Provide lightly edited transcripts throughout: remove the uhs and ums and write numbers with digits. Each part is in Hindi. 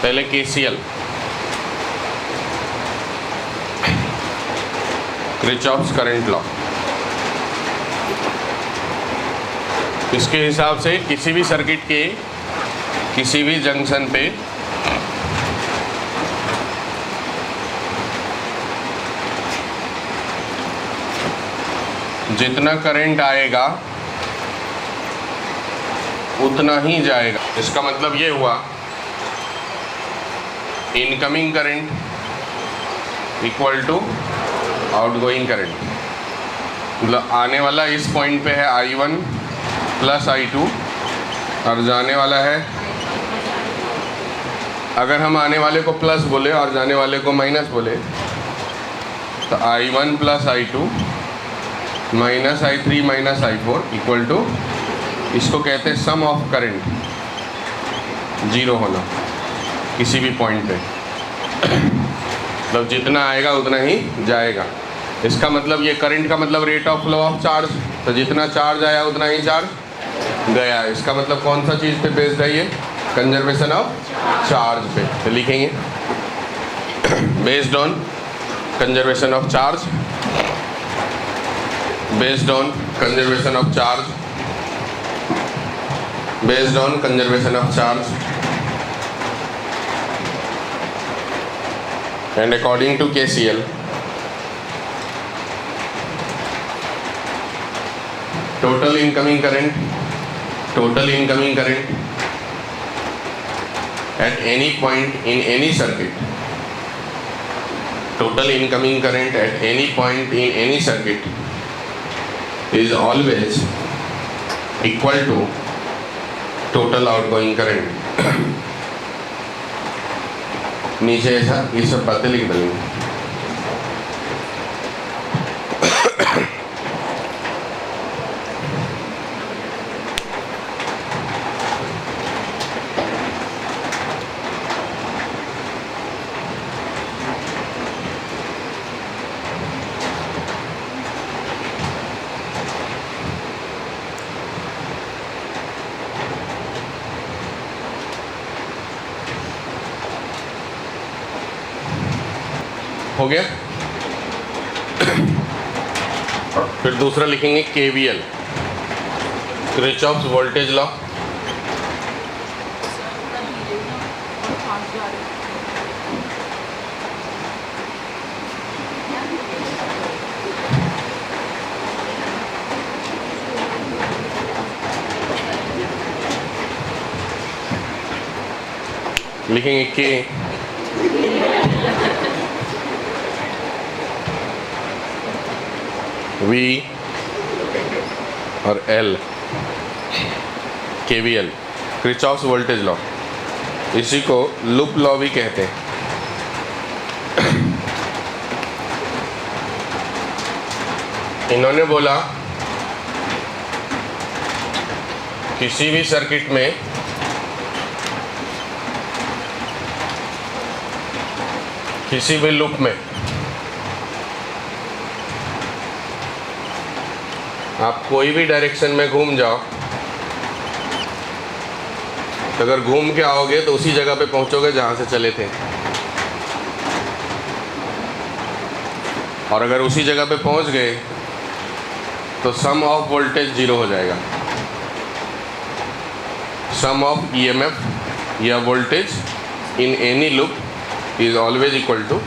पहले केसीएल, किरचॉफ्स करंट लॉ। इसके हिसाब से किसी भी सर्किट के किसी भी जंक्शन पे जितना करंट आएगा उतना ही जाएगा। इसका मतलब ये हुआ incoming current equal to outgoing current. मतलब आने वाला इस पॉइंट पे है I1 प्लस I2 और जाने वाला है, अगर हम आने वाले को प्लस बोले और जाने वाले को माइनस बोले तो I1 plus I2 minus I3 minus I4 equal to, इसको कहते हैं सम ऑफ करंट, जीरो होना किसी भी पॉइंट पे। मतलब जितना आएगा उतना ही जाएगा। इसका मतलब ये करंट का मतलब rate of flow of charge, तो जितना चार्ज आया उतना ही चार्ज गया। इसका मतलब कौन सा चीज़ पे बेस्ड है ये? कंजर्वेशन ऑफ चार्ज पे। तो लिखेंगे based on conservation of charge, based on conservation of charge, based on conservation of charge and according to KCL, total incoming current at any point in any circuit, total incoming current at any point in any circuit is always equal to total outgoing current। नीचे ऐसा ये सब बातें लिख देंगे। हो गया। फिर दूसरा लिखेंगे KVL, किरचॉफ्स वोल्टेज लॉ। लिखेंगे K V और L, KVL, Kirchhoff's voltage law. इसी को लूप लॉ भी कहते हैं। इन्होंने बोला किसी भी सर्किट में किसी भी लूप में आप कोई भी डायरेक्शन में घूम जाओ, तो अगर घूम के आओगे तो उसी जगह पे पहुंचोगे जहां से चले थे, और अगर उसी जगह पे पहुंच गए तो सम ऑफ वोल्टेज जीरो हो जाएगा। सम ऑफ EMF या voltage in any loop is always equal to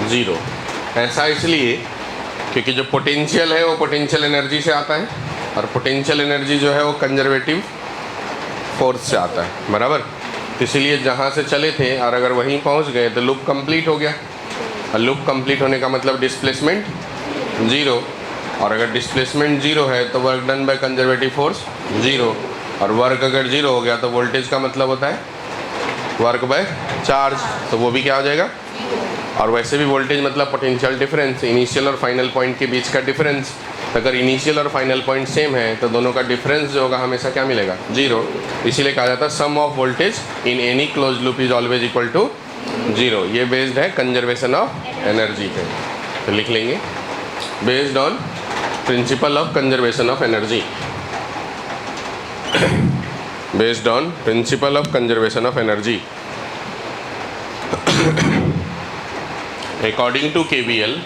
zero. ऐसा इसलिए क्योंकि जो पोटेंशियल है वो पोटेंशियल एनर्जी से आता है, और पोटेंशियल एनर्जी जो है वो कंजर्वेटिव फोर्स से आता है, बराबर। इसीलिए जहाँ से चले थे और अगर वहीं पहुँच गए तो लूप कंप्लीट हो गया, और लूप कंप्लीट होने का मतलब डिस्प्लेसमेंट ज़ीरो, और अगर डिस्प्लेसमेंट ज़ीरो है तो work done by conservative force zero, और वर्क अगर ज़ीरो हो गया तो वोल्टेज का मतलब होता है वर्क बाय चार्ज, तो वो भी क्या हो जाएगा। और वैसे भी वोल्टेज मतलब पोटेंशियल डिफरेंस, इनिशियल और फाइनल पॉइंट के बीच का डिफरेंस। अगर इनिशियल और फाइनल पॉइंट सेम है तो दोनों का डिफरेंस जो होगा हमेशा क्या मिलेगा? ज़ीरो। इसीलिए कहा जाता है sum of voltage in any close loop is always equal to zero. ये बेस्ड है कंजर्वेशन ऑफ एनर्जी पे, तो लिख लेंगे based on principle of conservation of energy. based on principle of conservation of energy. According to KVL,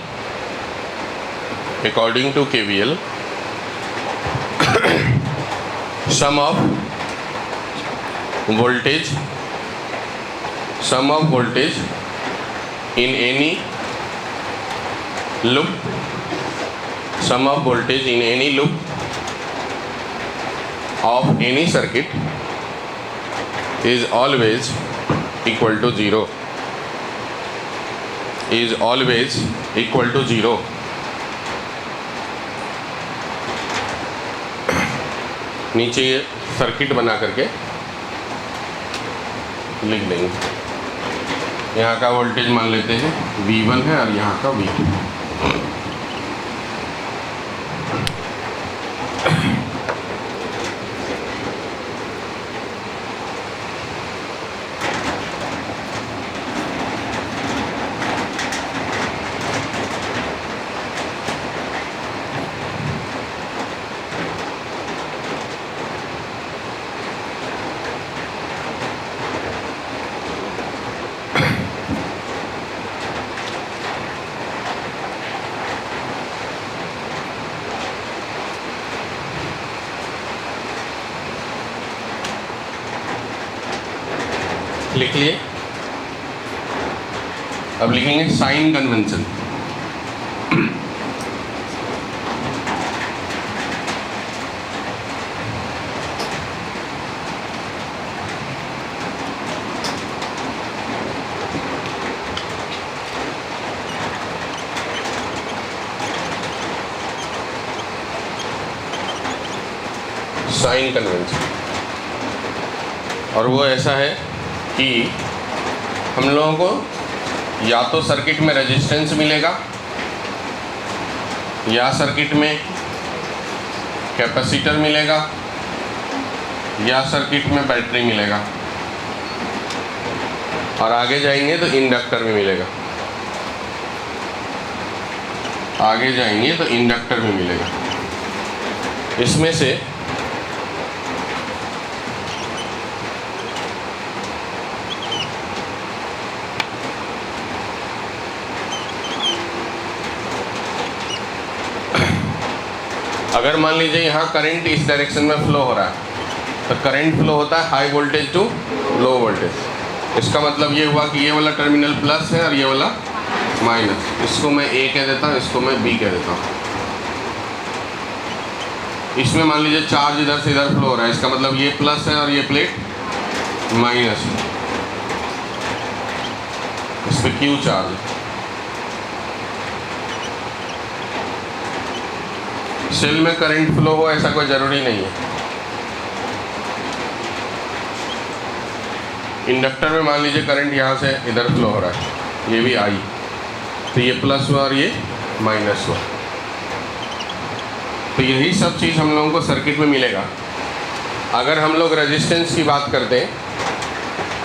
sum of voltage in any loop, of any circuit is always equal to 0. नीचे ये सर्किट बना करके लिख देंगे। यहाँ का वोल्टेज मान लेते हैं V1 है और यहाँ का V2। लिख लिए। अब लिखेंगे साइन कन्वेंशन। साइन कन्वेंशन, और वो ऐसा है कि हम लोगों को या तो सर्किट में रेजिस्टेंस मिलेगा या सर्किट में कैपेसिटर मिलेगा या सर्किट में बैटरी मिलेगा, और आगे जाएंगे तो इंडक्टर में मिलेगा। इसमें से अगर मान लीजिए यहाँ करंट इस डायरेक्शन में फ्लो हो रहा है, तो करंट फ्लो होता है high voltage to low voltage. इसका मतलब ये हुआ कि ये वाला टर्मिनल प्लस है और ये वाला माइनस। इसको मैं A कह देता हूँ, इसको मैं B कह देता हूँ। इसमें मान लीजिए चार्ज इधर से इधर फ्लो हो रहा है, इसका मतलब ये प्लस है और ये प्लेट माइनस है। इस पर Q चार्ज है। सेल में करंट फ्लो हो ऐसा कोई ज़रूरी नहीं है। इंडक्टर में मान लीजिए करंट यहाँ से इधर फ्लो हो रहा है, ये भी आई, तो ये प्लस हुआ और ये माइनस हुआ। तो यही सब चीज़ हम लोगों को सर्किट में मिलेगा। अगर हम लोग रेजिस्टेंस की बात करते हैं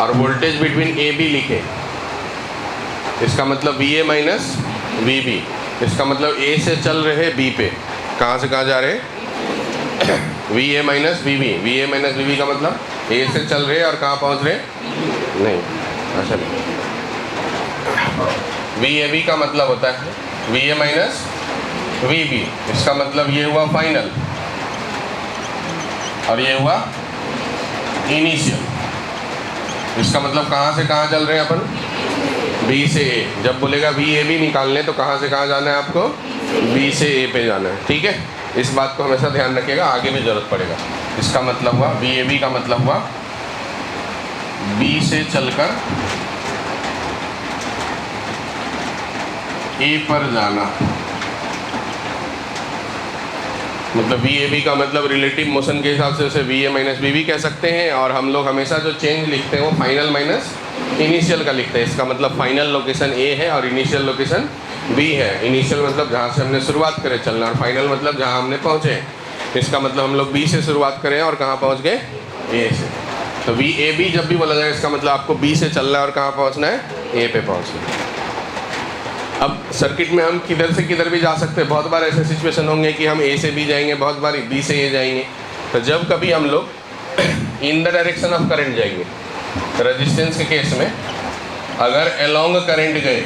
और वोल्टेज बिटवीन ए बी लिखें, इसका मतलब VA माइनस VB, इसका मतलब A से चल रहे B पे, कहाँ से कहाँ जा रहे VA माइनस VB का मतलब A से चल रहे और कहाँ पहुँच रहे नहीं, अच्छा नहीं। VAB का मतलब होता है VA माइनस VB, इसका मतलब ये हुआ फाइनल और ये हुआ इनिशियल। इसका मतलब कहाँ से कहाँ चल रहे हैं अपन, B से A। जब बोलेगा VAB निकालने तो कहाँ से कहाँ जाना है आपको, B से A पे जाना है। ठीक है, इस बात को हमेशा ध्यान रखिएगा, आगे भी ज़रूरत पड़ेगा। इसका मतलब हुआ VAB का मतलब हुआ B से चलकर A पर जाना। मतलब VAB का मतलब रिलेटिव मोशन के हिसाब से उसे VA माइनस VB कह सकते हैं, और हम लोग हमेशा जो चेंज लिखते हैं वो फाइनल माइनस इनिशियल का लिखते हैं। इसका मतलब फाइनल लोकेशन A है और इनिशियल लोकेशन B है। इनिशियल मतलब जहाँ से हमने शुरुआत करे चलना, और फाइनल मतलब जहाँ हमने पहुँचे। इसका मतलब हम लोग B से शुरुआत करें और कहाँ पहुँच गए, A से। तो VAB जब भी बोला जाए इसका मतलब आपको B से चलना है और कहाँ पहुँचना है, A पे पहुँचना है। अब सर्किट में हम किधर से किधर भी जा सकते हैं। बहुत बार ऐसे सिचुएशन होंगे कि हम A से B जाएंगे, बहुत बार B से A जाएंगे। तो जब कभी हम लोग इन द डायरेक्शन ऑफ करंट जाएंगे। रेजिस्टेंस के केस में अगर अलोंग करंट गए,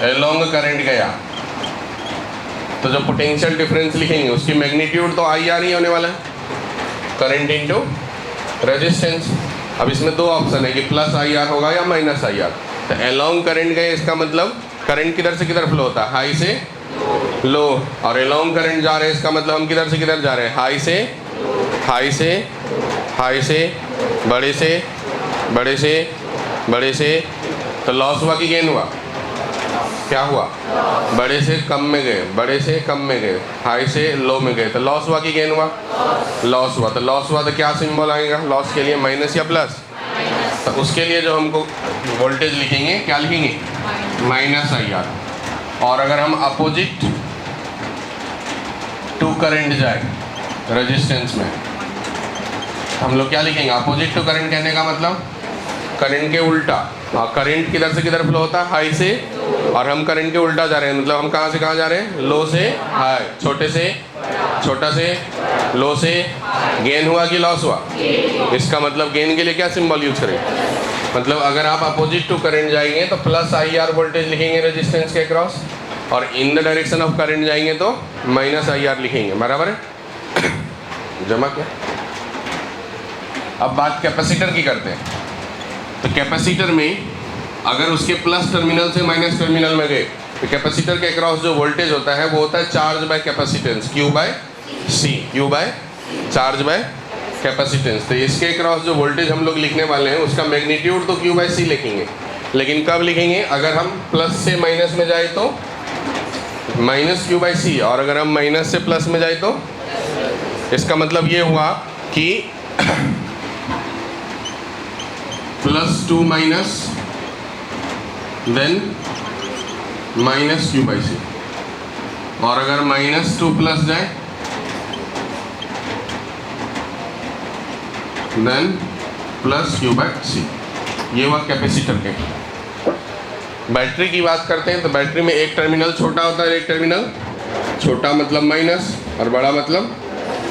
अलोंग करंट गया तो जो पोटेंशियल डिफरेंस लिखेंगे उसकी मैग्नीट्यूड तो आई आर ही होने वाला है, करंट इनटू रेजिस्टेंस। अब इसमें दो ऑप्शन है कि प्लस आई आर होगा या माइनस आई आर। तो अलोंग करंट गए इसका मतलब करंट किधर से किधर फ्लो होता है, हाई से लो, और अलोंग करंट जा रहे हैं इसका मतलब हम किधर से किधर जा रहे हैं, हाई से हाई से हाई से बड़े से बड़े से बड़े से। तो लॉस हुआ कि गेन हुआ, क्या हुआ, बड़े से कम में गए, बड़े से कम में गए, हाई से लो में गए, तो लॉस हुआ कि गेन हुआ, लॉस हुआ। तो लॉस हुआ तो क्या सिंबल आएगा लॉस के लिए, माइनस या प्लस। तो उसके लिए जो हमको वोल्टेज लिखेंगे क्या लिखेंगे, माइनस आई आर। और अगर हम अपोजिट टू करंट जाए रेजिस्टेंस में, हम लोग क्या लिखेंगे, अपोजिट टू करंट कहने का मतलब करंट के उल्टा। हाँ, करंट किधर से किधर फ्लो होता है, हाई से, और हम करंट के उल्टा जा रहे हैं, मतलब हम कहाँ से कहाँ जा रहे हैं, लो से हाई, छोटे से छोटा से लो से। गेन हुआ कि लॉस हुआ, इसका मतलब गेन के लिए क्या सिंबल यूज करें, मतलब अगर आप अपोजिट टू करंट जाएंगे तो प्लस आई आर वोल्टेज लिखेंगे रेजिस्टेंस के क्रॉस, और इन द डायरेक्शन ऑफ करंट जाएंगे तो माइनस आई आर लिखेंगे। बराबर है, जमा क्या। अब बात कैपेसिटर की करते हैं। तो कैपेसिटर में अगर उसके प्लस टर्मिनल से माइनस टर्मिनल में गए तो कैपेसिटर के अक्रॉस जो वोल्टेज होता है वो होता है charge by capacitance, Q by C, Q by charge by capacitance. तो इसके अक्रॉस जो वोल्टेज हम लोग लिखने वाले हैं उसका मैग्नीट्यूड तो Q बाय C लिखेंगे, लेकिन कब लिखेंगे, अगर हम प्लस से माइनस में जाए तो माइनस Q बाय C, और अगर हम माइनस से प्लस में जाए तो इसका मतलब ये हुआ कि plus to minus then minus Q by C, और अगर माइनस टू प्लस जाए then plus Q by C। ये हुआ कैपेसिटर के। बैटरी की बात करते हैं तो बैटरी में एक टर्मिनल छोटा होता है, एक टर्मिनल छोटा मतलब माइनस और बड़ा मतलब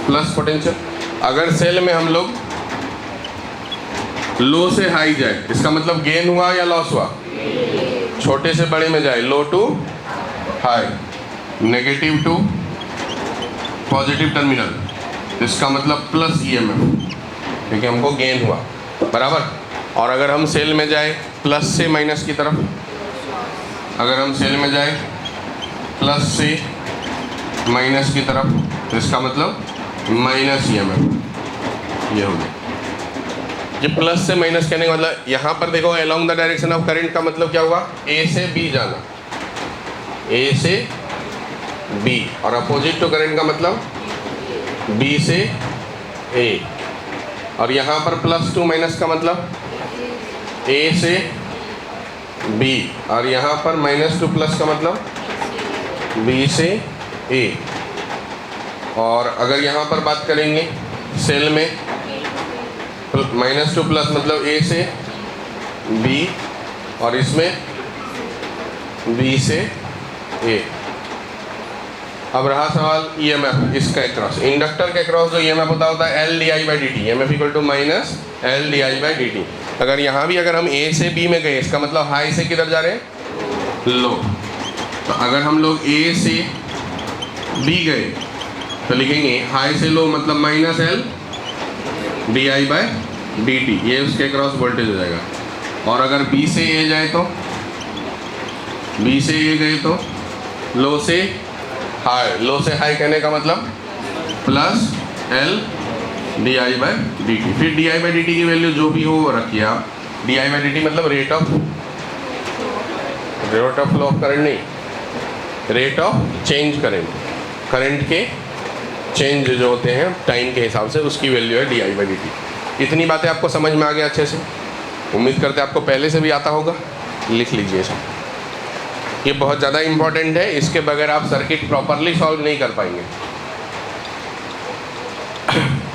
प्लस पोटेंशियल। अगर सेल में हम लोग लो से हाई जाए इसका मतलब गेन हुआ या लॉस हुआ, छोटे से बड़े में जाए low to high, negative to positive terminal इसका मतलब प्लस EMF, क्योंकि हमको गेन हुआ। बराबर। और अगर हम सेल में जाए प्लस से माइनस की तरफ, अगर हम सेल में जाए प्लस से माइनस की तरफ तो इसका मतलब माइनस EMF ये हो गया। ये प्लस से माइनस कहने का मतलब यहाँ पर देखो along the direction of current का मतलब क्या हुआ, A से B जाना, A से B, और अपोजिट टू करंट का मतलब B से A, और यहाँ पर प्लस टू माइनस का मतलब A से B, और यहाँ पर माइनस टू प्लस का मतलब B से A। और अगर यहाँ पर बात करेंगे सेल में माइनस टू प्लस मतलब A से B, और इसमें B से A। अब रहा सवाल EMF इसका क्रॉस, इंडक्टर के क्रॉस जो EMF होता है L di by dt, EMF equal to minus L di by dt। अगर यहाँ भी अगर हम A से B में गए इसका मतलब हाई से किधर जा रहे हैं, लो। तो अगर हम लोग A से B गए तो लिखेंगे हाई से लो मतलब minus L di by dt, ये उसके क्रॉस वोल्टेज हो जाएगा। और अगर B से A जाए तो B से A गए तो लो से हाई, लो से हाई कहने का मतलब plus L di by dt। फिर di बाई dt की वैल्यू जो भी हो वो रखिए आप, di बाई dt मतलब rate of flow of current नहीं, rate of change current, current के चेंज जो होते हैं टाइम के हिसाब से उसकी वैल्यू है di बाई dt। इतनी बातें आपको समझ में आ गया अच्छे से, उम्मीद करते हैं आपको पहले से भी आता होगा। लिख लीजिए इसे, ये बहुत ज़्यादा इम्पोर्टेंट है, इसके बगैर आप सर्किट प्रॉपरली सॉल्व नहीं कर पाएंगे।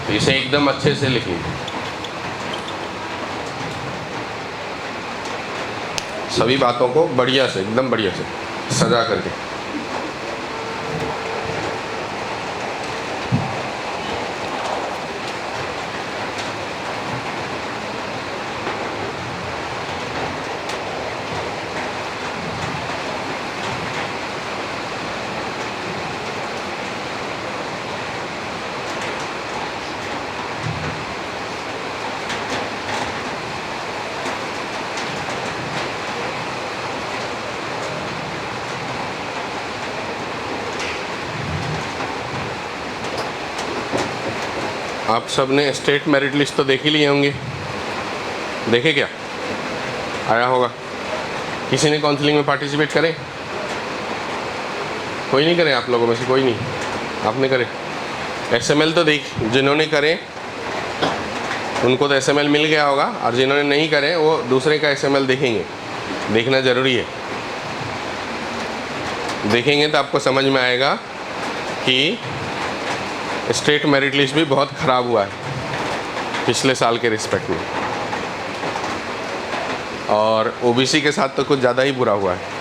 तो इसे एकदम अच्छे से लिख लीजिए, सभी बातों को बढ़िया से, एकदम बढ़िया से सजा करके। आप सब ने स्टेट मेरिट लिस्ट तो देख ही लिए होंगे, देखे क्या? आया होगा। किसी ने काउंसलिंग में पार्टिसिपेट करे? कोई नहीं करे आप लोगों में से? कोई नहीं, आपने करे? एसएमएल तो देख, जिन्होंने करे उनको तो एसएमएल मिल गया होगा, और जिन्होंने नहीं करे वो दूसरे का एसएमएल देखेंगे। देखना ज़रूरी है, देखेंगे तो आपको समझ में आएगा कि स्टेट मेरिट लिस्ट भी बहुत ख़राब हुआ है पिछले साल के रिस्पेक्ट में, और ओबीसी के साथ तो कुछ ज़्यादा ही बुरा हुआ है।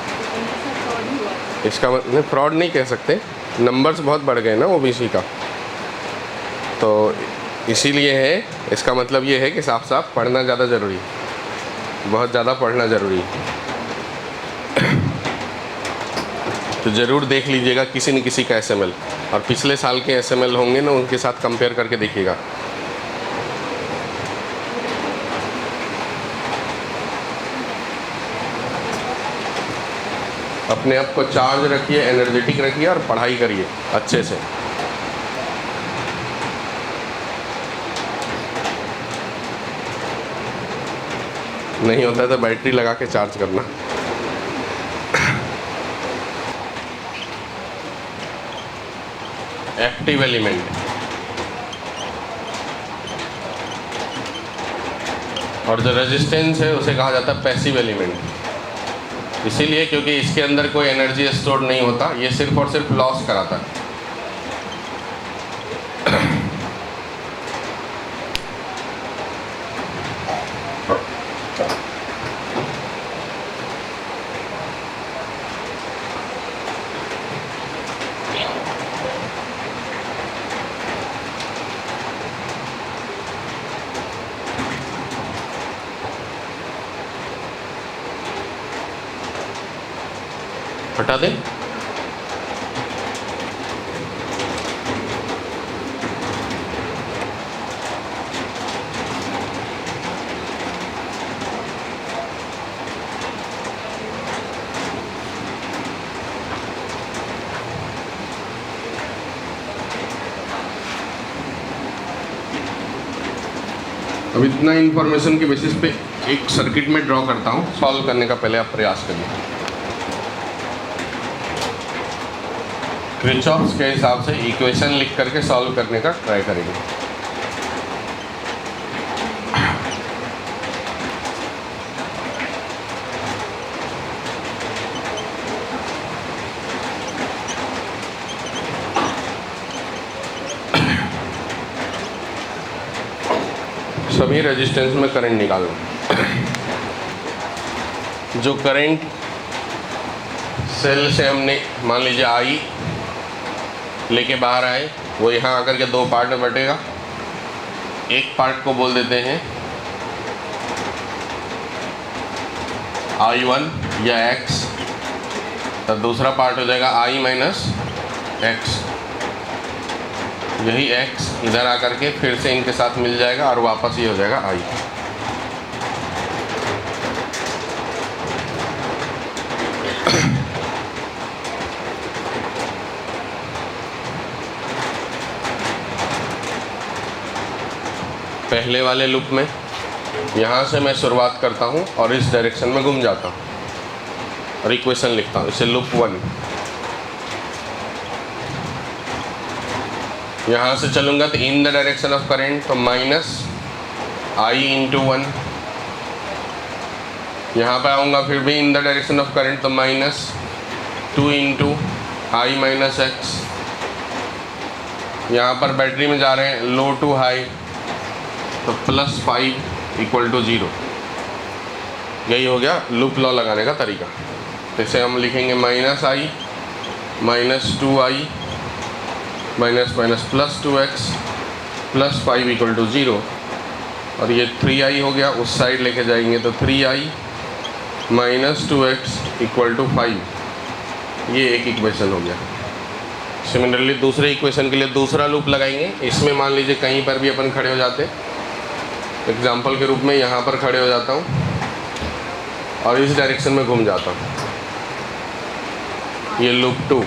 इसका मतलब फ्रॉड नहीं कह सकते, नंबर्स बहुत बढ़ गए ना ओबीसी का, तो इसीलिए है। इसका मतलब ये है कि साफ साफ पढ़ना ज़्यादा ज़रूरी है, बहुत ज़्यादा पढ़ना ज़रूरी है। तो ज़रूर देख लीजिएगा किसी न किसी का एसएमएल, और पिछले साल के एसएमएल होंगे ना, उनके साथ कंपेयर करके देखिएगा। अपने आप को चार्ज रखिए, एनर्जेटिक रखिए, और पढ़ाई करिए अच्छे से। नहीं होता है तो बैटरी लगा के चार्ज करना। एक्टिव एलिमेंट, और जो रेजिस्टेंस है उसे कहा जाता है पैसिव एलिमेंट। इसीलिए क्योंकि इसके अंदर कोई एनर्जी स्टोर नहीं होता, ये सिर्फ और सिर्फ लॉस कराता है। हटा दें। अब इतना इंफॉर्मेशन के बेसिस पे एक सर्किट में ड्रॉ करता हूँ। सॉल्व करने का पहले आप प्रयास करिए। किरचॉफ्स के हिसाब से इक्वेशन लिख करके सॉल्व करने का ट्राई करेंगे। सभी रेजिस्टेंस में करंट निकालना। जो करंट सेल से हमने मान लीजिए आई लेके बाहर आए, वो यहाँ आकर के दो पार्ट में बटेगा। एक पार्ट को बोल देते हैं I1 या X, तो दूसरा पार्ट हो जाएगा I माइनस X। यही X इधर आकर के फिर से इनके साथ मिल जाएगा और वापस ये हो जाएगा I। पहले वाले लूप में यहाँ से मैं शुरुआत करता हूँ और इस डायरेक्शन में घूम जाता हूँ और इक्वेशन लिखता हूँ। इसे लूप 1। यहाँ से चलूँगा तो in the direction of current तो माइनस I इंटू 1। यहाँ पर आऊँगा फिर भी in the direction of current तो minus 2 into I minus X। यहाँ पर बैटरी में जा रहे हैं लो टू हाई तो प्लस 5 इक्वल टू 0। यही हो गया लूप लॉ लगाने का तरीका। तो इसे हम लिखेंगे minus I minus 2I minus minus plus 2X plus 5 equal to 0। और ये 3I हो गया, उस साइड लेके जाएंगे तो 3I minus 2X equal to 5। ये एक इक्वेशन हो गया। सिमिलरली दूसरे इक्वेशन के लिए दूसरा लूप लगाएंगे। इसमें मान लीजिए कहीं पर भी अपन खड़े हो जाते, एग्जाम्पल के रूप में यहाँ पर खड़े हो जाता हूँ और इस डायरेक्शन में घूम जाता हूँ। ये लूप 2।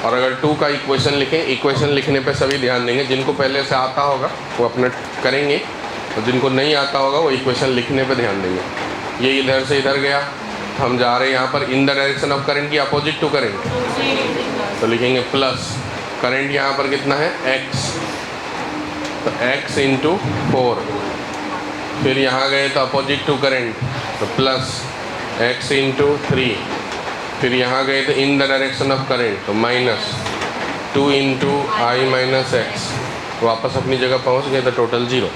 और अगर 2 का इक्वेशन लिखें, इक्वेशन लिखने पे सभी ध्यान देंगे, जिनको पहले से आता होगा वो अपना करेंगे और जिनको नहीं आता होगा वो इक्वेशन लिखने पे ध्यान देंगे। ये इधर से इधर गया, हम जा रहे हैं यहाँ पर इन द डायरेक्शन ऑफ करंट की अपोजिट टू करंट, तो लिखेंगे प्लस करंट यहाँ पर कितना है x, तो x इंटू 4, फिर यहाँ गए तो अपोजिट टू करंट तो प्लस x इंटू 3, फिर यहाँ गए तो in the direction of current तो माइनस 2 इंटू आई माइनस एक्स, वापस अपनी जगह पहुँच गए तो टोटल 0।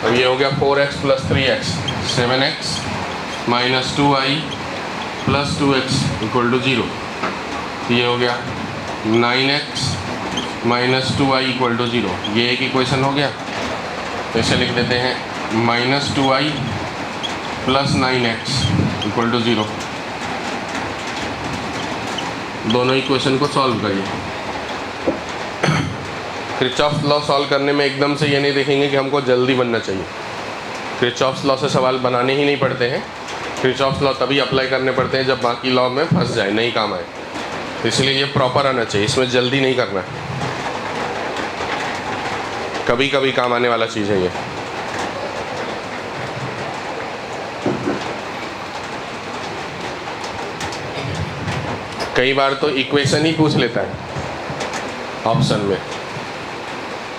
अब ये हो गया 4x plus 3x 7x minus 2i plus 2x equal to 0। ये हो गया 9x minus 2i equal to 0। ये एक इक्वेशन हो गया, तो इसे लिख देते हैं minus 2i plus 9x equal to 0। दोनों इक्वेशन को सॉल्व करिए। किरचॉफ्स लॉ सॉल्व करने में एकदम से ये नहीं देखेंगे कि हमको जल्दी बनना चाहिए। किरचॉफ्स लॉ से सवाल बनाने ही नहीं पड़ते हैं। किरचॉफ्स लॉ तभी अप्लाई करने पड़ते हैं जब बाकी लॉ में फंस जाए, नहीं काम आए। तो इसलिए ये प्रॉपर आना चाहिए, इसमें जल्दी नहीं करना है, कभी कभी काम आने वाला चीज़ है ये। कई बार तो इक्वेशन ही पूछ लेता है ऑप्शन में,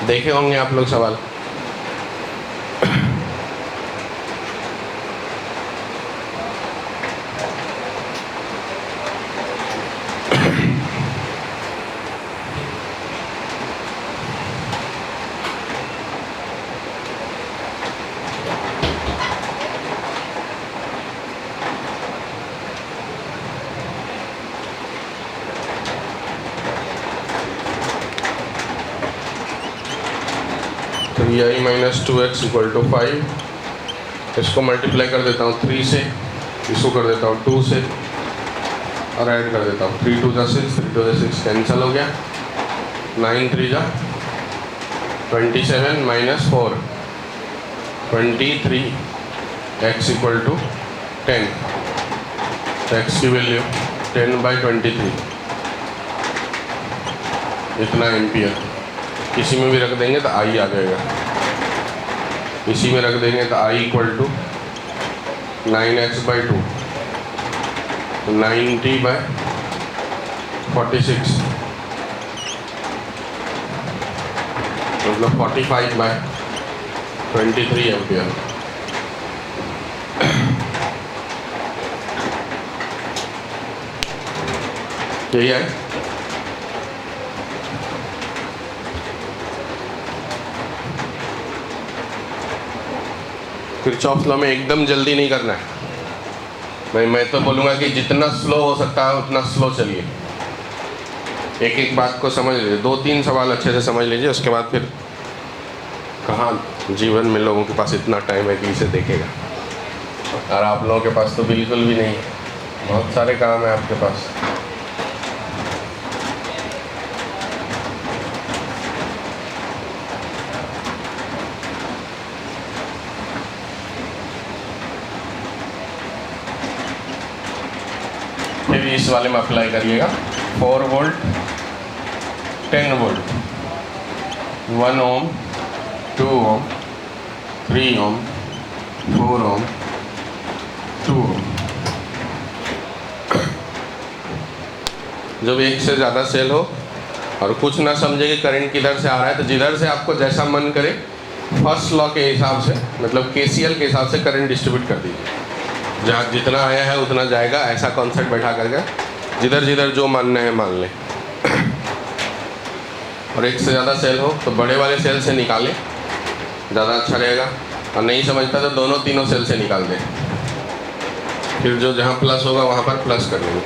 देखे होंगे आप लोग सवाल। तो आई माइनस 2x इक्वल टू 5, इसको मल्टीप्लाई कर देता हूँ 3 से, इसको कर देता हूँ 2 से और ऐड कर देता हूँ 3 2 जा 6, 3 2 जा 6 कैंसिल हो गया, 9 3 जा 27 माइनस 4 23 x इक्वल टू 10, तो x की वैल्यू 10/23 इतना एम्पियर। इसी में भी रख देंगे तो आई आ जाएगा, इसी में रख देंगे तो आई इक्वल टू 9x/2 90/46 मतलब 45/23 एम्पियर। यही है। किरचॉफ्स लॉ में एकदम जल्दी नहीं करना है। मैं तो बोलूँगा कि जितना स्लो हो सकता है उतना स्लो चलिए, एक एक बात को समझ लीजिए, 2-3 सवाल अच्छे से समझ लीजिए, उसके बाद फिर कहाँ जीवन में लोगों के पास इतना टाइम है कि इसे देखेगा। और आप लोगों के पास तो बिल्कुल भी नहीं है, बहुत सारे काम है आपके पास। फिर इस वाले में अप्लाई करिएगा 4 वोल्ट 10 वोल्ट 1 ओम 2 ओम 3 ओम 4 ओम 2 ओम। जब एक से ज़्यादा सेल हो और कुछ ना समझे कि करंट किधर से आ रहा है, तो जिधर से आपको जैसा मन करे फर्स्ट लॉ के हिसाब से, मतलब KCL के हिसाब से करंट डिस्ट्रीब्यूट कर दीजिए। जहाँ जितना आया है उतना जाएगा, ऐसा कॉन्सेप्ट बैठा करके जिधर जिधर जो मानना है मान लें। और एक से ज़्यादा सेल हो तो बड़े वाले सेल से निकालें, ज़्यादा अच्छा रहेगा। और नहीं समझता तो दोनों तीनों सेल से निकाल दें, फिर जो जहाँ प्लस होगा वहाँ पर प्लस कर लेंगे।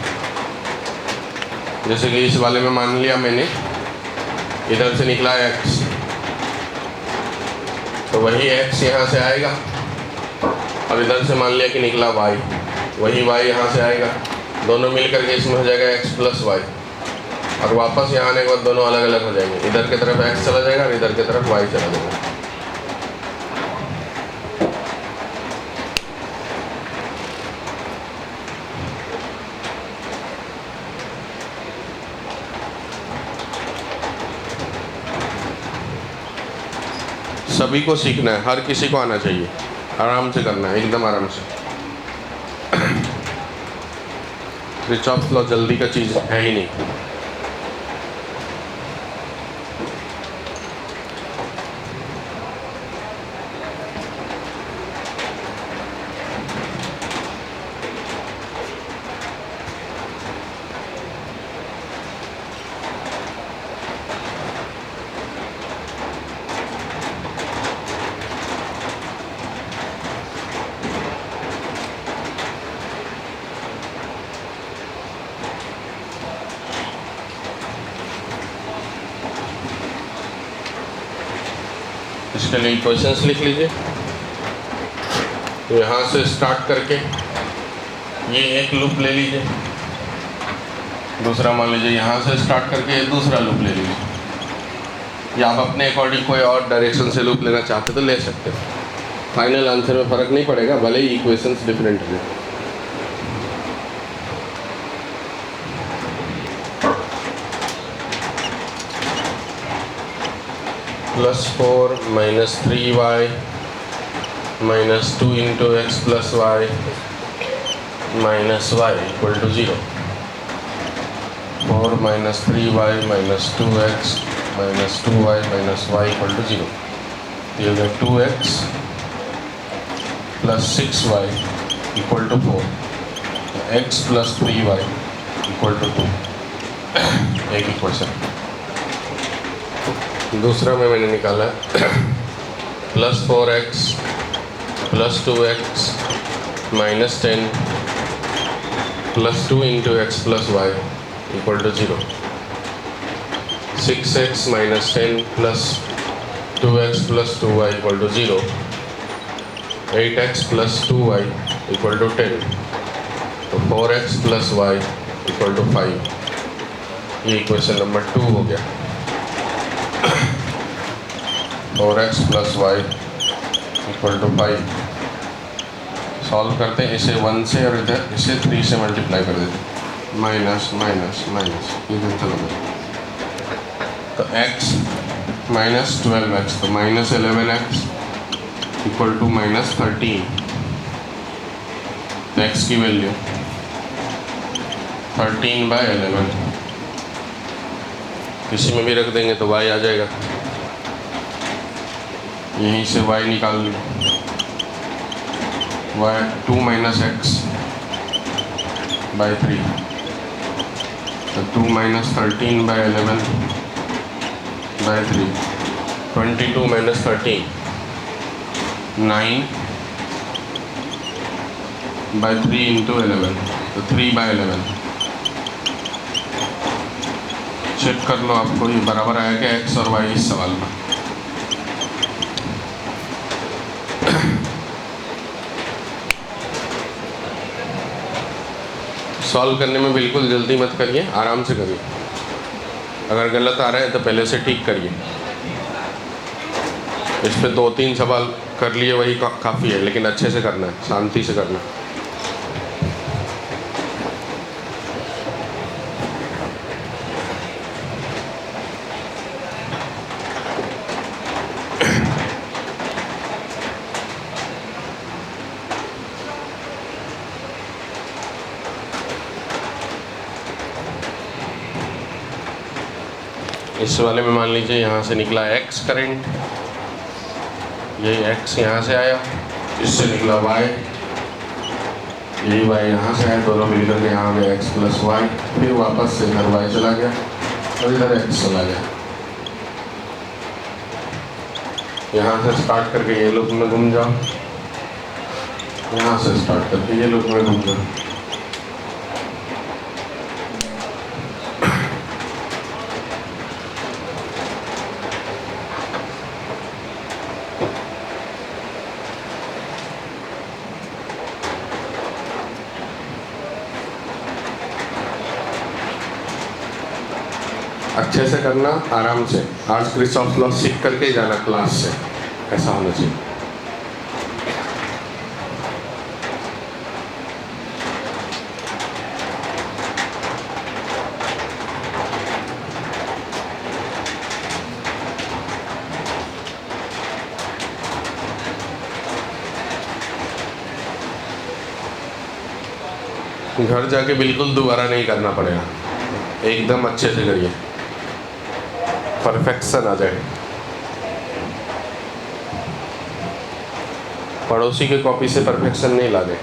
जैसे कि इस वाले में मान लिया मैंने इधर से निकला x, तो वही x यहाँ से आएगा, और इधर से मान लिया कि निकला y, वही y यहाँ से आएगा, दोनों मिल करके इसमें हो जाएगा x प्लस y, और वापस यहाँ आने के बाद दोनों अलग अलग हो जाएंगे। इधर की तरफ x चला जाएगा और इधर की तरफ y चला जाएगा। सभी को सीखना है, हर किसी को आना चाहिए, आराम से करना है, एकदम आराम से। किरचॉफ लॉ जल्दी का चीज़ है ही नहीं। इसके लिए इक्वेशंस लिख लीजिए। तो यहाँ से स्टार्ट करके ये एक लूप ले लीजिए, दूसरा मान लीजिए यहाँ से स्टार्ट करके ये दूसरा लूप ले लीजिए, या आप अपने अकॉर्डिंग कोई और डायरेक्शन से लूप लेना चाहते तो ले सकते हो। फाइनल आंसर में फ़र्क नहीं पड़ेगा, भले ही इक्वेशंस डिफरेंट हैं। +4 - 3y - 2 × x + y - y = 0। 4 - 3y - 2x - 2y - y = 0। ये हो गया 2x + 6y = 4, x + 3y = 2। एक इक्वेशन। दूसरा में मैंने निकाला +4x + 2x - 10 + 2 × x + y = 0। 6x - 10 + 2x + 2y = 0। 8x + 2y = 10। तो 4x + y = 5। ये इक्वेशन नंबर 2 हो गया। 4x + y = 5। सॉल्व करते हैं इसे 1 से और इधर इसे 3 से मल्टीप्लाई कर देते हैं। माइनस माइनस माइनस ये कैंसिल हो गया। तो x - 12x, तो -11x = -13। तो x की वैल्यू 13/11। किसी में भी रख देंगे तो y आ जाएगा। यहीं से y निकाल ली, y 2 - x/3, तो 2 - 13/11/3, 22 - 13, 9/3 × 11, तो 3/11। चेक कर लो आपको ये बराबर आया क्या x और y इस सवाल में। सॉल्व करने में बिल्कुल जल्दी मत करिए, आराम से करिए। अगर गलत आ रहा है तो पहले से ठीक करिए। इस पे 2-3 सवाल कर लिए वही काफ़ी है, लेकिन अच्छे से करना है, शांति से करना है। इस वाले में मान लीजिए यहाँ से निकला x करंट, ये x यहाँ से आया, इससे निकला y, यही y यहाँ से आया, दोनों मिलकर के यहाँ गया x + y, फिर वापस से इधर y चला गया और इधर x चला गया। यहाँ से स्टार्ट करके ये लूप में घूम जाओ, यहाँ से स्टार्ट करके ये लूप में घूम जाओ। अच्छे से करना, आराम से। आज किरचॉफ लॉ सीख करके ही जाना क्लास से, ऐसा होना चाहिए। घर जाके बिल्कुल दोबारा नहीं करना पड़ेगा, एकदम अच्छे से करिए, परफेक्शन आ जाए। पड़ोसी के कॉपी से परफेक्शन नहीं ला दे।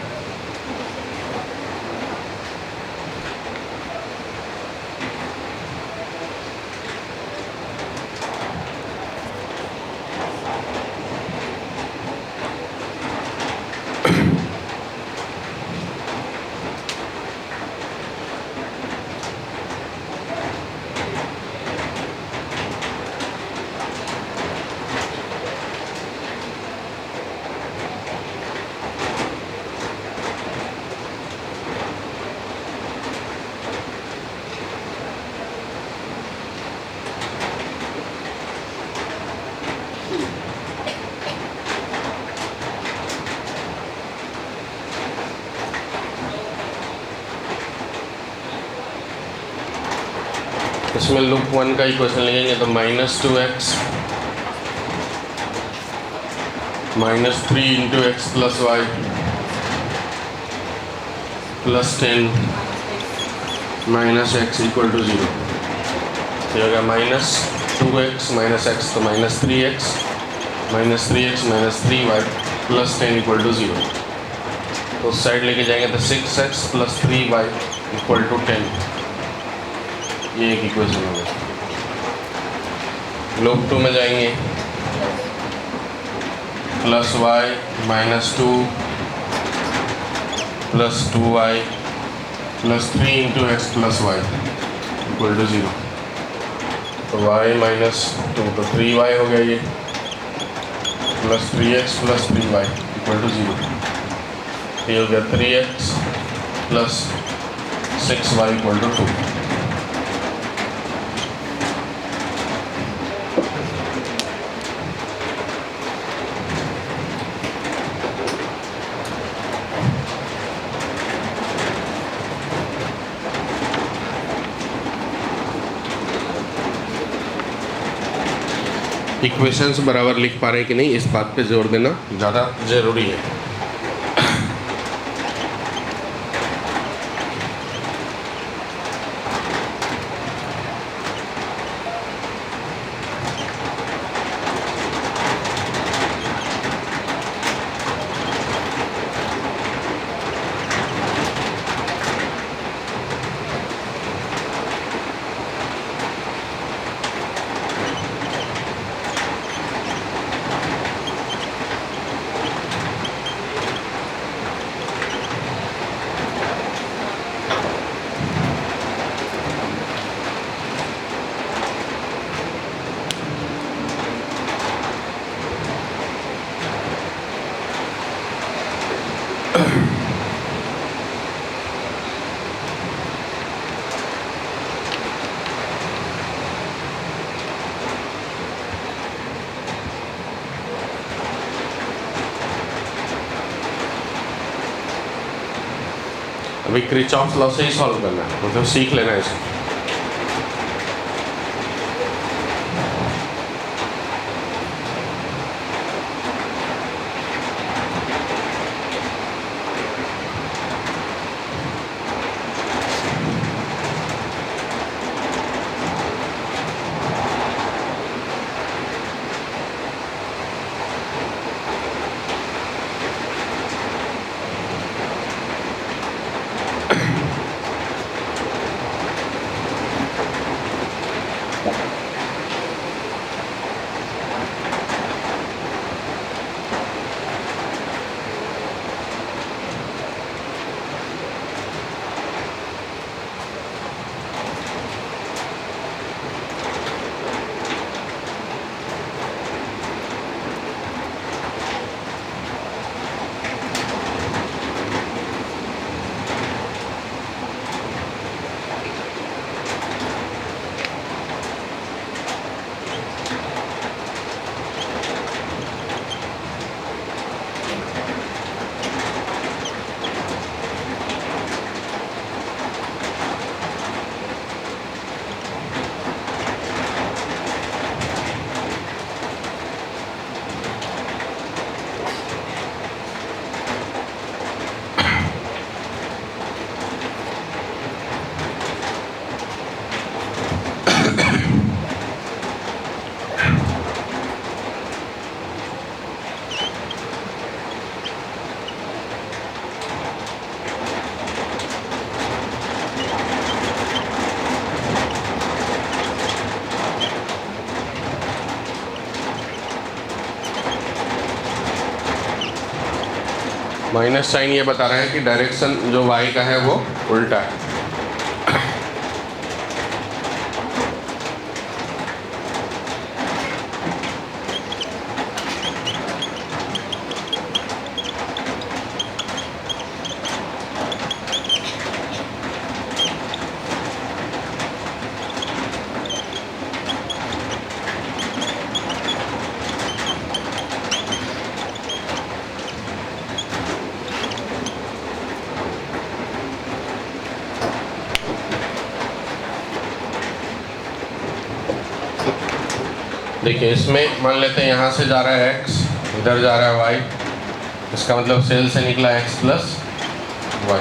इसमें लूप 1 का इक्वेशन लिखेंगे तो -2x -3 × x + y + 10 -x = 0। तो होगा -2x -x तो -3x -3x -3y + 10 = 0। तो उस साइड लेके जाएंगे तो 6x + 3y = 10। ये एक इक्वेशन होगा। लूप 2 में जाएंगे +y -2 + 2y + 3 × x + y = 0। तो y -2 तो 3y हो गया ये, + 3x + 3y = 0। ये हो गया 3x + 6y = 2। इक्वेशंस बराबर लिख पा रहे हैं कि नहीं, इस बात पे जोर देना ज़्यादा ज़रूरी है। अभी किरचॉफ लॉ से ही सॉल्व करना है, मतलब सीख लेना है इसको। माइनस साइन ये बता रहा है कि डायरेक्शन जो y का है वो उल्टा है। देखिए इसमें मान लेते हैं यहाँ से जा रहा है x, इधर जा रहा है y, इसका मतलब सेल से निकला x प्लस y।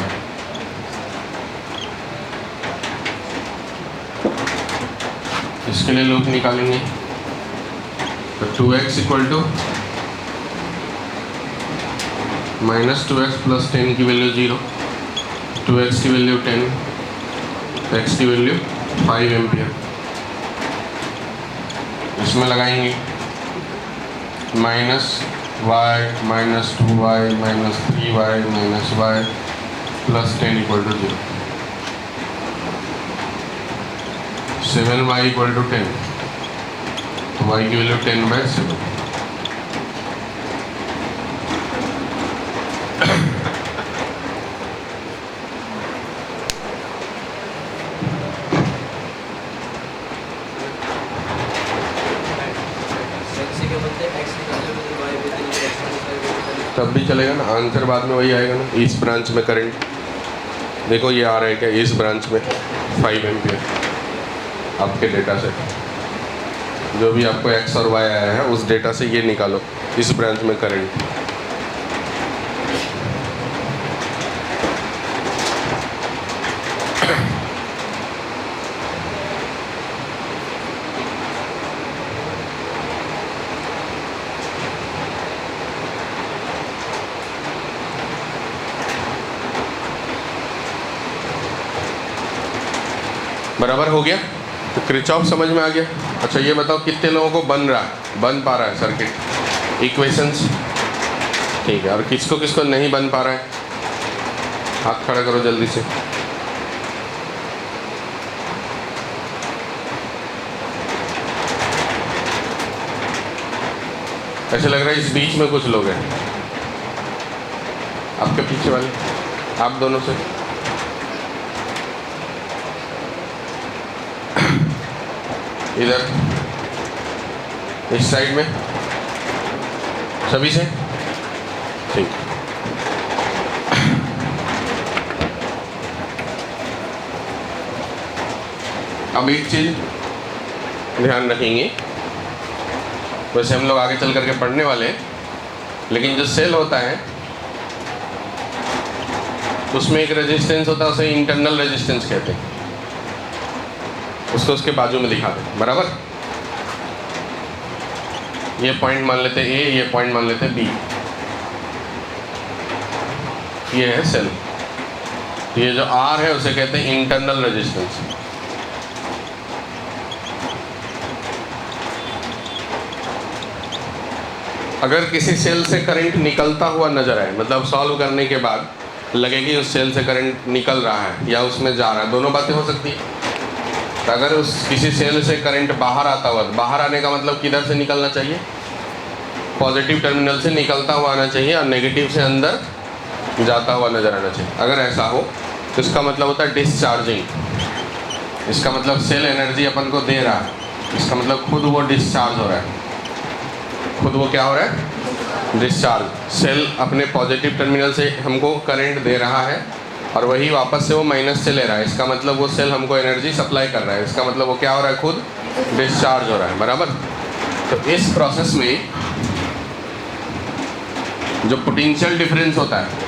इसके लिए लूप निकालेंगे तो 2x equal to minus 2x plus 10 की वैल्यू 0, 2x की वैल्यू 10, x की वैल्यू 5 एम्पियर। इसमें लगाएंगे minus y minus 2y minus 3y minus y plus 10 equal to 0, 7y equal to 10, तो y की वैल्यू 10/7। तब भी चलेगा ना, आंसर बाद में वही आएगा ना। इस ब्रांच में करंट देखो ये आ रहा है क्या, इस ब्रांच में 5 एम्पियर आपके डेटा से, जो भी आपको x और y आया है उस डेटा से ये निकालो, इस ब्रांच में करंट। बराबर हो गया, तो किरचॉफ समझ में आ गया। अच्छा ये बताओ कितने लोगों को बन पा रहा है सर्किट इक्वेशंस, ठीक है, और किसको किसको नहीं बन पा रहा है, हाथ खड़ा करो जल्दी से। ऐसे लग रहा है इस बीच में कुछ लोग हैं, आपके पीछे वाले, आप दोनों से। इधर इस साइड में सभी से, ठीक। अब एक चीज ध्यान रखेंगे, वैसे हम लोग आगे चल करके पढ़ने वाले हैं, लेकिन जो सेल होता है उसमें एक रेजिस्टेंस होता है, उसे इंटरनल रेजिस्टेंस कहते हैं, उसको उसके बाजू में दिखा दें। बराबर, ये पॉइंट मान लेते हैं ए, ये पॉइंट मान लेते हैं बी, ये है सेल। ये जो आर है उसे कहते हैं इंटरनल रेजिस्टेंस। अगर किसी सेल से करंट निकलता हुआ नजर आए, मतलब सॉल्व करने के बाद लगे कि उस सेल से करंट निकल रहा है या उसमें जा रहा है, दोनों बातें हो सकती है। तो अगर उस किसी सेल से करंट बाहर आता हुआ, बाहर आने का मतलब किधर से निकलना चाहिए, पॉजिटिव टर्मिनल से निकलता हुआ आना चाहिए और नेगेटिव से अंदर जाता हुआ नजर आना चाहिए। अगर ऐसा हो तो इसका मतलब होता है डिस्चार्जिंग। इसका मतलब सेल एनर्जी अपन को दे रहा है, इसका मतलब खुद वो डिस्चार्ज हो रहा है, खुद वो क्या हो रहा है, डिस्चार्ज। सेल अपने पॉजिटिव टर्मिनल से हमको करंट दे रहा है और वही वापस से वो माइनस से ले रहा है, इसका मतलब वो सेल हमको एनर्जी सप्लाई कर रहा है, इसका मतलब वो क्या हो रहा है, खुद डिस्चार्ज हो रहा है। बराबर, तो इस प्रोसेस में जो पोटेंशियल डिफरेंस होता है,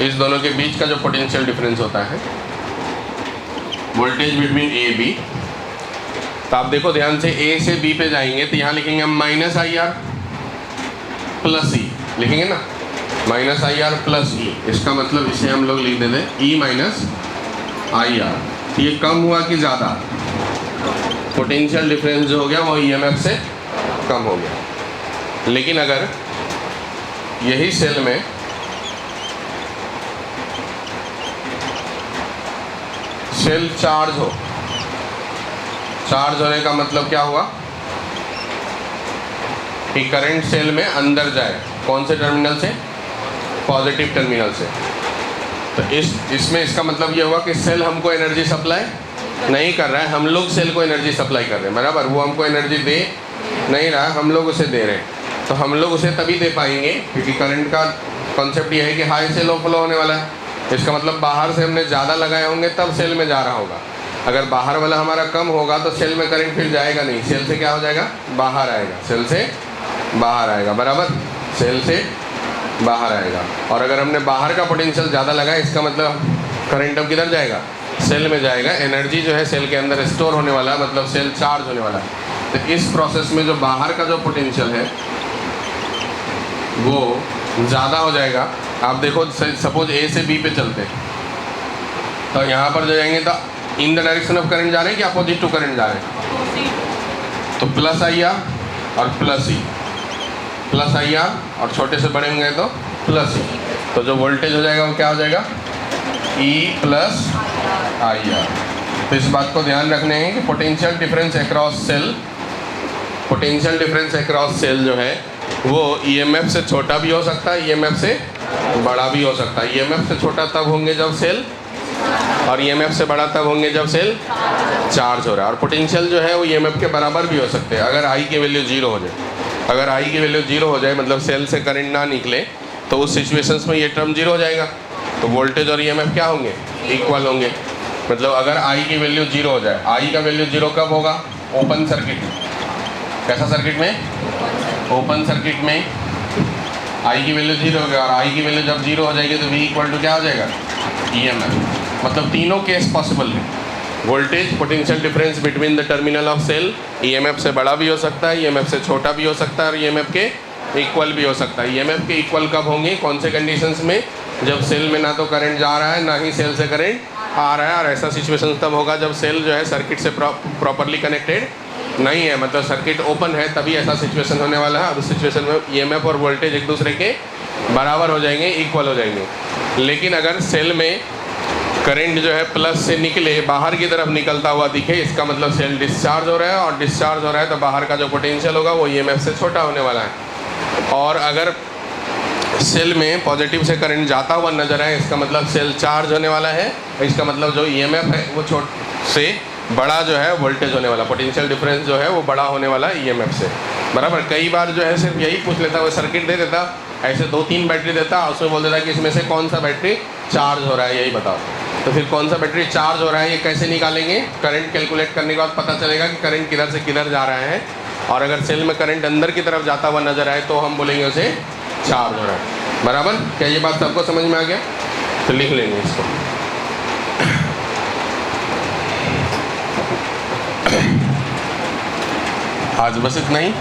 इस दोनों के बीच का जो पोटेंशियल डिफरेंस होता है, वोल्टेज बिटवीन ए बी, तो आप देखो ध्यान से, ए से बी पे जाएंगे तो यहाँ लिखेंगे हम माइनस आई आर प्लस ई, लिखेंगे ना, माइनस आई आर प्लस ई। इसका मतलब इसे हम लोग लिख देते हैं ई माइनस आई आर। ये कम हुआ कि ज़्यादा, पोटेंशियल डिफरेंस जो हो गया वो ईएमएफ से कम हो गया। लेकिन अगर यही सेल में सेल चार्ज हो, चार्ज होने का मतलब क्या हुआ कि करंट सेल में अंदर जाए। कौन से टर्मिनल से? पॉजिटिव टर्मिनल से। तो इसमें इसका मतलब ये हुआ कि सेल हमको एनर्जी सप्लाई नहीं कर रहा है, हम लोग सेल को एनर्जी सप्लाई कर रहे हैं, बराबर। वो हमको एनर्जी दे नहीं रहा, हम लोग उसे दे रहे हैं। तो हम लोग उसे तभी दे पाएंगे क्योंकि करंट का कॉन्सेप्ट ये है कि हाई से लो फ्लो होने वाला है। इसका मतलब बाहर से हमने ज़्यादा लगाए होंगे तब सेल में जा रहा होगा। अगर बाहर वाला हमारा कम होगा तो सेल में करंट फिर जाएगा नहीं, सेल से क्या हो जाएगा? बाहर आएगा, सेल से बाहर आएगा, बराबर, सेल से बाहर आएगा। और अगर हमने बाहर का पोटेंशियल ज़्यादा लगाया, इसका मतलब करंट अब किधर जाएगा? सेल में जाएगा। एनर्जी जो है सेल के अंदर स्टोर होने वाला है, मतलब सेल चार्ज होने वाला है। तो इस प्रोसेस में जो बाहर का जो पोटेंशियल है वो ज़्यादा हो जाएगा। आप देखो, सपोज ए से बी पे चलते तो यहाँ पर जो जाएंगे तो in the direction of current जा रहे हैं कि अपोजिट टू करंट जा रहे हैं? तो प्लस आई आर और plus E, plus I are और छोटे से बड़े होंगे तो प्लस ई। तो जो वोल्टेज हो जाएगा वो क्या हो जाएगा? E plus I R. तो इस बात को ध्यान रखने हैं कि potential difference across cell, potential difference across cell जो है वो ईएमएफ से छोटा भी हो सकता है, ईएमएफ से बड़ा भी हो सकता है। ईएमएफ से छोटा तब होंगे जब सेल, और ईएमएफ से बड़ा तब होंगे जब सेल चार्ज हो रहा है। और पोटेंशियल जो है वो ईएमएफ के बराबर भी हो सकते हैं अगर आई की वैल्यू 0 हो जाए। अगर आई की वैल्यू 0 हो जाए, मतलब सेल से करंट ना निकले, तो उस सिचुएशंस में ये टर्म 0 हो जाएगा। तो वोल्टेज और ईएमएफ क्या होंगे? इक्वल होंगे। मतलब अगर आई की वैल्यू 0 हो जाए, आई का वैल्यू 0 कब होगा? ओपन सर्किट में। कैसा सर्किट में? ओपन सर्किट में आई की वैल्यू 0 हो गया, और आई की वैल्यू जब 0 हो जाएगी तो V इक्वल टू क्या हो जाएगा? EMF। मतलब तीनों केस पॉसिबल है। Voltage, potential difference between the terminal of cell, EMF से बड़ा भी हो सकता है, EMF से छोटा भी हो सकता है, और EMF के इक्वल भी हो सकता है। EMF के इक्वल कब होंगे? कौन से कंडीशंस में? जब सेल में ना तो करंट जा रहा है ना ही सेल से करंट आ रहा है। और ऐसा सिचुएशन तब होगा जब सेल जो है सर्किट से प्रॉपरली कनेक्टेड नहीं है, मतलब सर्किट ओपन है, तभी ऐसा सिचुएशन होने वाला है। अब उस सिचुएशन में ईएमएफ और वोल्टेज एक दूसरे के बराबर हो जाएंगे, इक्वल हो जाएंगे। लेकिन अगर सेल में करंट जो है प्लस से निकले, बाहर की तरफ निकलता हुआ दिखे, इसका मतलब सेल डिस्चार्ज हो रहा है, और डिस्चार्ज हो रहा है तो बाहर का जो पोटेंशियल होगा वो ईएमएफ से छोटा होने वाला है। और अगर सेल में पॉजिटिव से करंट जाता हुआ नजर आए, इसका मतलब सेल चार्ज होने वाला है। इसका मतलब जो ईएमएफ है वो से बड़ा जो है वोल्टेज होने वाला, पोटेंशियल डिफरेंस जो है वो बड़ा होने वाला है ईएमएफ से, बराबर। कई बार जो है सिर्फ यही पूछ लेता, वो सर्किट दे देता, ऐसे 2-3 बैटरी देता, उसमें बोल देता कि इसमें से कौन सा बैटरी चार्ज हो रहा है, यही बताओ। तो फिर कौन सा बैटरी चार्ज हो रहा है ये कैसे निकालेंगे? करंट कैलकुलेट करने के बाद पता चलेगा कि करंट किधर से किधर जा रहा है। और अगर सेल में करंट अंदर की तरफ जाता हुआ नजर आए तो हम बोलेंगे उसे चार्ज हो रहा है, बराबर। क्या ये बात सबको समझ में आ गया? तो लिख लेंगे इसको। आज बस इतना ही।